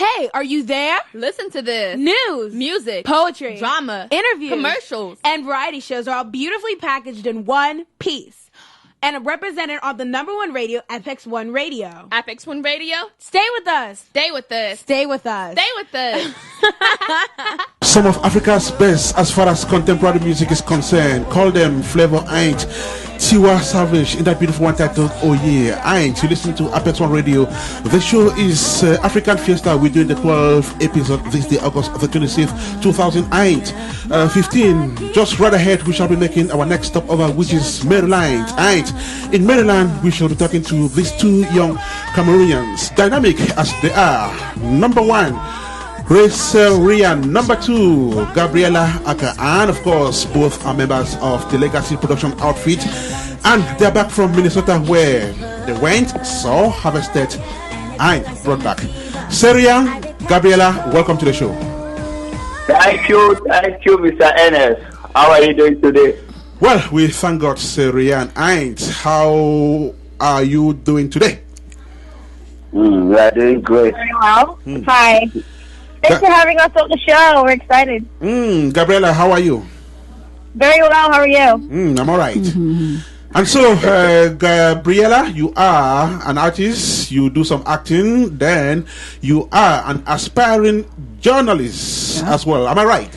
Hey, are you there? Listen to this. News, music, poetry, drama, interviews, commercials, and variety shows are all beautifully packaged in one piece and are represented on the #1 radio, Apex One Radio. Apex One Radio? Stay with us. Stay with us. Stay with us. Stay with us. Some of Africa's best as far as contemporary music is concerned. Call them Flavor Ain't, Tiwa Savage in that beautiful one titled Oh Yeah Ain't. You listen to Apex One Radio. The show is African Fiesta. We're doing the 12th episode this day, August the 26th, 2015. Just right ahead, we shall be making our next stop over, which is Maryland. Ain't. In Maryland, we shall be talking to these two young Cameroonians, dynamic as they are. Number one, Ryan. Number two, Gabriella, and of course, both are members of the Legacy production outfit, and they're back from Minnesota, where they went, saw, harvested, and brought back. Ryan, Gabriella, welcome to the show. Thank you, Mr. Ernest. How are you doing today? Well, we thank God, Ryan. And how are you doing today? We are doing great. Very well. Hi. Thanks for having us on the show. We're excited. Gabriella, how are you? Very well. How are you? I'm all right. And so, Gabriella, you are an artist. You do some acting. Then you are an aspiring journalist as well. Am I right?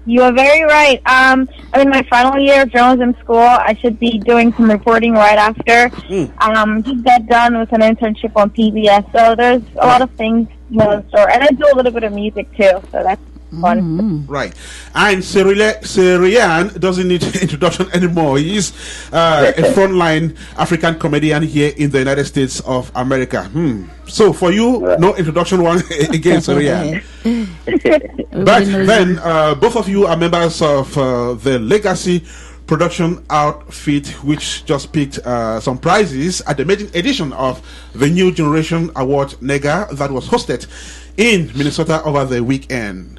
You are very right. I'm in my final year of journalism school. I should be doing some reporting right after. Just got done with an internship on PBS. So there's a lot of things in the store. And I do a little bit of music too. So that's fun. Right. And Ryan doesn't need introduction anymore. He's a frontline African comedian here in the United States of America. So for you, no introduction one again, Ryan. But then both of you are members of the Legacy production outfit, which just picked some prizes at the maiden edition of the New Generation Award NEGA that was hosted in Minnesota over the weekend.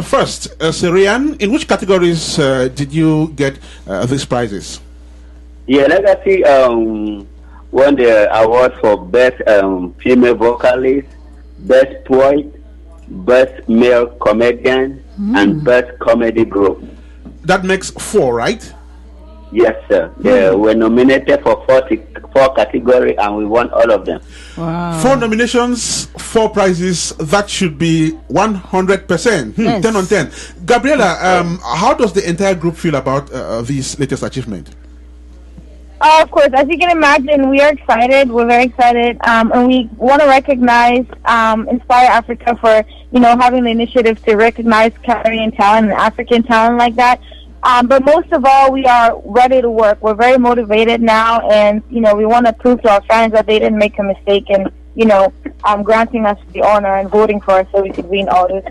First, Ryan, in which categories did you get these prizes? Yeah, Legacy won the award for Best Female Vocalist, Best Poet, Best Male Comedian, and Best Comedy Group. That makes 4, right? Yes, sir. They were nominated for 4 categories, and we won all of them. Wow. 4 nominations, 4 prizes. That should be 100%. 10 on 10. Gabriella, how does the entire group feel about this latest achievement? Of course, as you can imagine, we are excited. We're very excited, and we want to recognize Inspire Africa for having the initiative to recognize Cameroonian talent and African talent like that. But most of all, we are ready to work. We're very motivated now, and we want to prove to our fans that they didn't make a mistake in granting us the honor and voting for us so we could win all these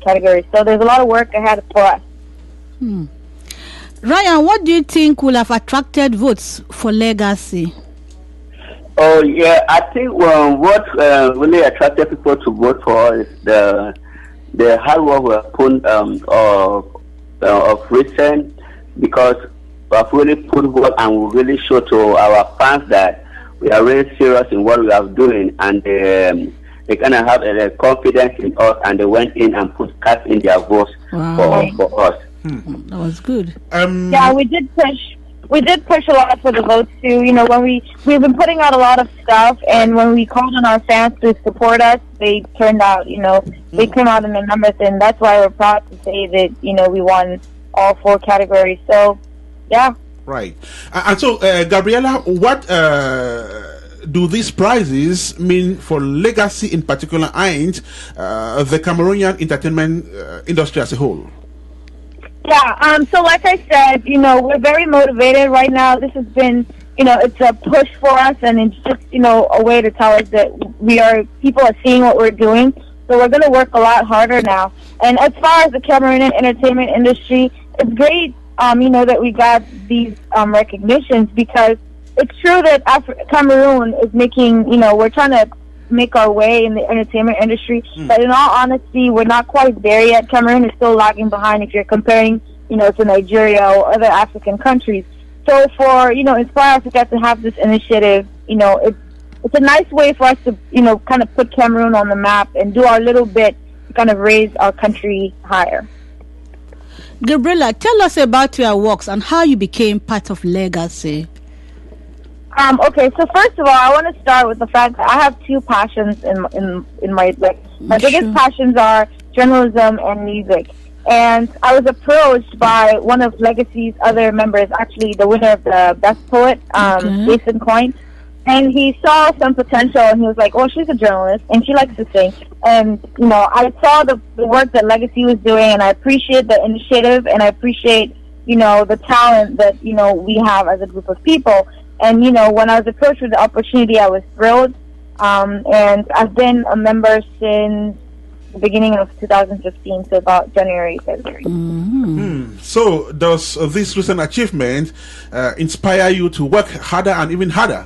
categories. So there's a lot of work ahead for us. Ryan, what do you think will have attracted votes for Legacy? Oh yeah, I think what really attracted people to vote for us is the hard work we have put of recent, because we have really put work and we really show to our fans that we are really serious in what we are doing, and they kind of have a confidence in us, and they went in and cast in their votes for us. That was good. Yeah, we did push a lot for the votes too. When we've been putting out a lot of stuff, and when we called on our fans to support us, they turned out, they came out in the numbers, and that's why we're proud to say that, we won all 4 categories. So, yeah. Right. And so, Gabriella, what do these prizes mean for Legacy in particular, and the Cameroonian entertainment industry as a whole? Yeah, so like I said, we're very motivated right now. This has been, it's a push for us, and it's just, a way to tell us that people are seeing what we're doing. So we're going to work a lot harder now. And as far as the Cameroonian entertainment industry, it's great, that we got these recognitions, because it's true that Cameroon is making, we're trying to make our way in the entertainment industry, but in all honesty, we're not quite there yet. Cameroon is still lagging behind if you're comparing, to Nigeria or other African countries. So for, Inspire Africa to have this initiative, it's it's a nice way for us to, kind of put Cameroon on the map and do our little bit to kind of raise our country higher. Gabriella, tell us about your works and how you became part of Legacy. Okay, so first of all, I want to start with the fact that I have two passions in my life. My biggest passions are journalism and music. And I was approached by one of Legacy's other members, actually the winner of the Best Poet, Nkanya. And he saw some potential, and he was like, "Oh, she's a journalist, and she likes to sing." And I saw the work that Legacy was doing, and I appreciate the initiative, and I appreciate the talent that we have as a group of people. And when I was approached with the opportunity, I was thrilled. And I've been a member since the beginning of 2015, so about January, February. So does this recent achievement inspire you to work harder and even harder?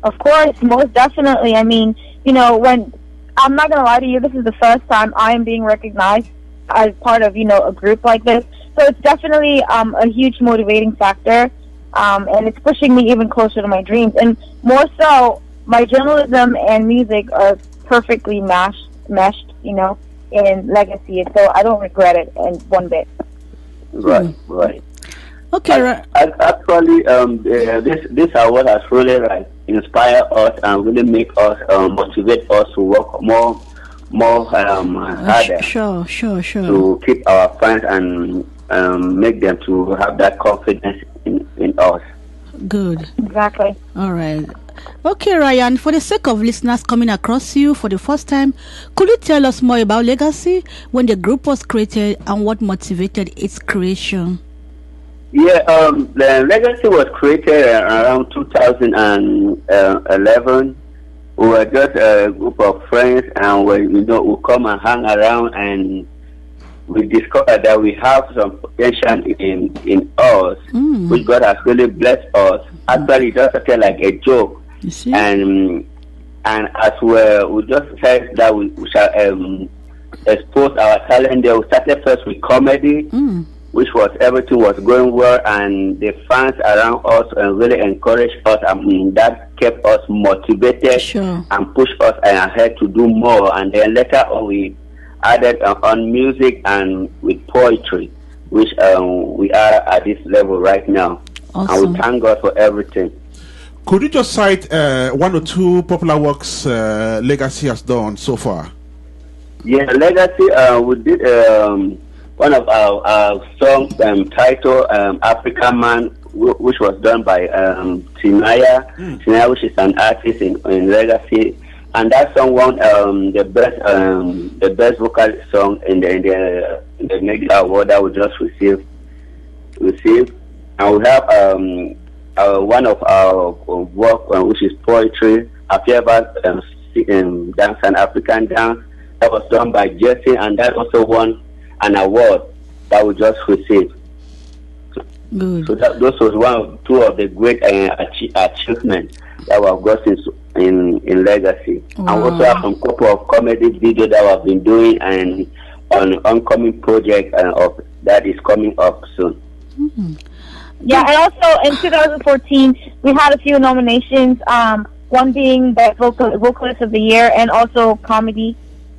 Of course, most definitely. I mean, when I'm not going to lie to you, this is the first time I am being recognized as part of, a group like this. So it's definitely a huge motivating factor, and it's pushing me even closer to my dreams. And more so, my journalism and music are perfectly meshed, in Legacy. So I don't regret it in one bit. Right. Okay, Actually, this award has really inspire us and really make us motivate us to work more harder. Sure. To keep our fans and make them to have that confidence in us. Good. Exactly. All right. Okay, Ryan, for the sake of listeners coming across you for the first time, could you tell us more about Legacy, when the group was created and what motivated its creation? Yeah, the Legacy was created around 2011. We were just a group of friends, and we come and hang around, and we discovered that we have some potential in us, which God has really blessed us. Actually, it just started like a joke, and as we just said that we shall expose our talent. There, we started first with comedy. Which was everything was going well, and the fans around us really encouraged us, and that kept us motivated and pushed us ahead to do more. And then later on, we added on music and with poetry, which we are at this level right now. Awesome. And we thank God for everything. Could you just cite one or two popular works Legacy has done so far? Yeah, Legacy, we did one of our songs titled African Man, which was done by Nkanya, which is an artist in Legacy, and that song won the best vocal song in the NEGA award that we just received. And we have one of our work, which is poetry. Have you ever dance an African dance? That was done by Jesse, and that also won an award that we just received. Good. So those was two of the great achievements that we have got in Legacy. Wow. And also have some couple of comedy videos that we have been doing, and an oncoming project that is coming up soon. Yeah, and also in 2014 we had a few nominations. One being the vocalist of the year, and also comedy.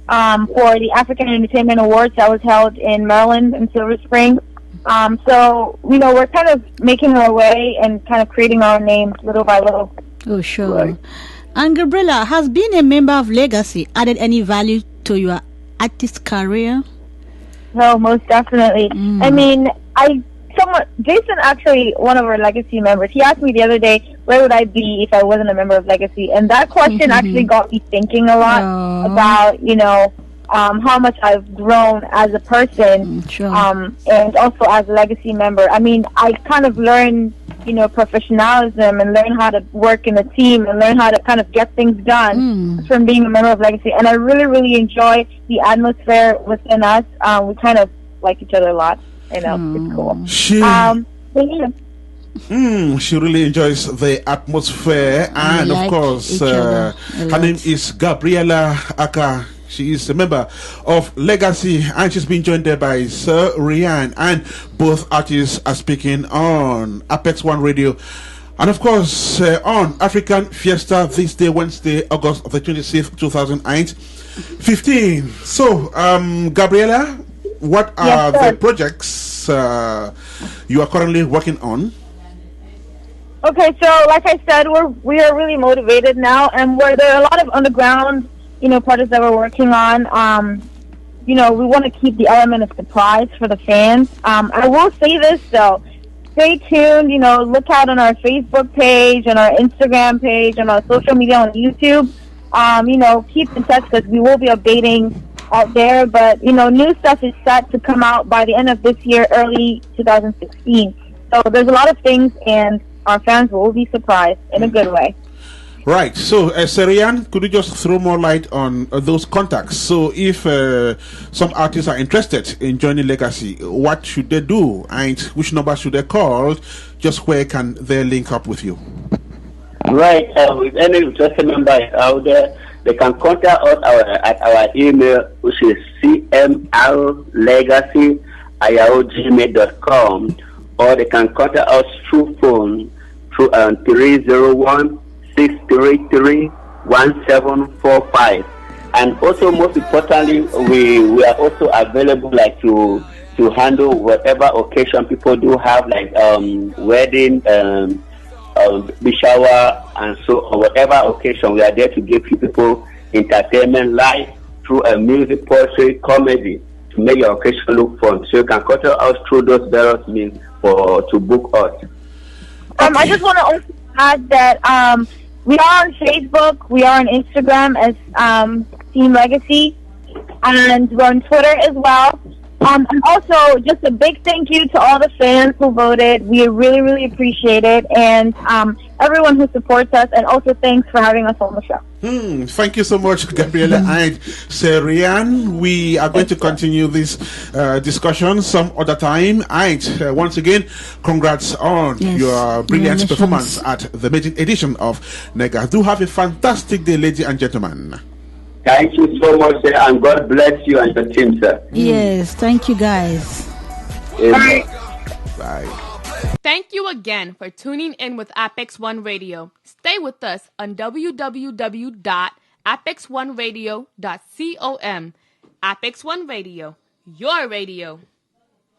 For the African Entertainment Awards that was held in Maryland in Silver Spring. So, we're kind of making our way and kind of creating our name little by little. Oh, sure. Right. And Gabriella, has being a member of Legacy added any value to your artist career? No, most definitely. I mean, Jason, actually, one of our Legacy members, he asked me the other day, where would I be if I wasn't a member of Legacy? And that question actually got me thinking a lot about, how much I've grown as a person, and also as a Legacy member. I mean, I kind of learned, professionalism, and learn how to work in a team, and learn how to kind of get things done from being a member of Legacy. And I really, really enjoy the atmosphere within us. We kind of like each other a lot. It's cool. She really enjoys the atmosphere, and of course, her name is Gabriella Aka. She is a member of Legacy, and she's been joined there by Sir Ryan, and both artists are speaking on Apex One Radio. And of course, on African Fiesta this day, Wednesday, August the 26th, 2015. So, Gabriella, what are the projects you are currently working on? Okay, so like I said, we are really motivated now, and there are a lot of underground, projects that we're working on. We want to keep the element of surprise for the fans. I will say this though, stay tuned. Look out on our Facebook page, on our Instagram page, on our social media, on YouTube. Keep in touch because we will be updating out there. But new stuff is set to come out by the end of this year, early 2016. So there's a lot of things, and our fans will be surprised in a good way. Right. So, Serian, could you just throw more light on those contacts? So, if some artists are interested in joining Legacy, what should they do? And which number should they call? Just where can they link up with you? Right. If any interested member is out there, they can contact us at our email, which is cmrlegacy@gmail.com, or they can contact us through phone through 301-633-1745. And also, most importantly, we are also available to handle whatever occasion people do have, like wedding, baby shower, and so on. Whatever occasion, we are there to give people entertainment live through a music, poetry, comedy, to make your occasion look fun. So you can contact us through those various means to book us. I just want to also add that we are on Facebook, we are on Instagram as Team Legacy, and we're on Twitter as well. And also, just a big thank you to all the fans who voted. We really, really appreciate it, and everyone who supports us, and also thanks for having us on the show. Thank you so much, Gabriella and Serian. We are going to continue this discussion some other time. And once again, congrats on your brilliant performance at the maiden edition of NEGA. Do have a fantastic day, ladies and gentlemen. Thank you so much, sir, and God bless you and your team, sir. Yes, thank you, guys. Amen. Bye. Thank you again for tuning in with Apex One Radio. Stay with us on www.apexoneradio.com. Apex One Radio, your radio.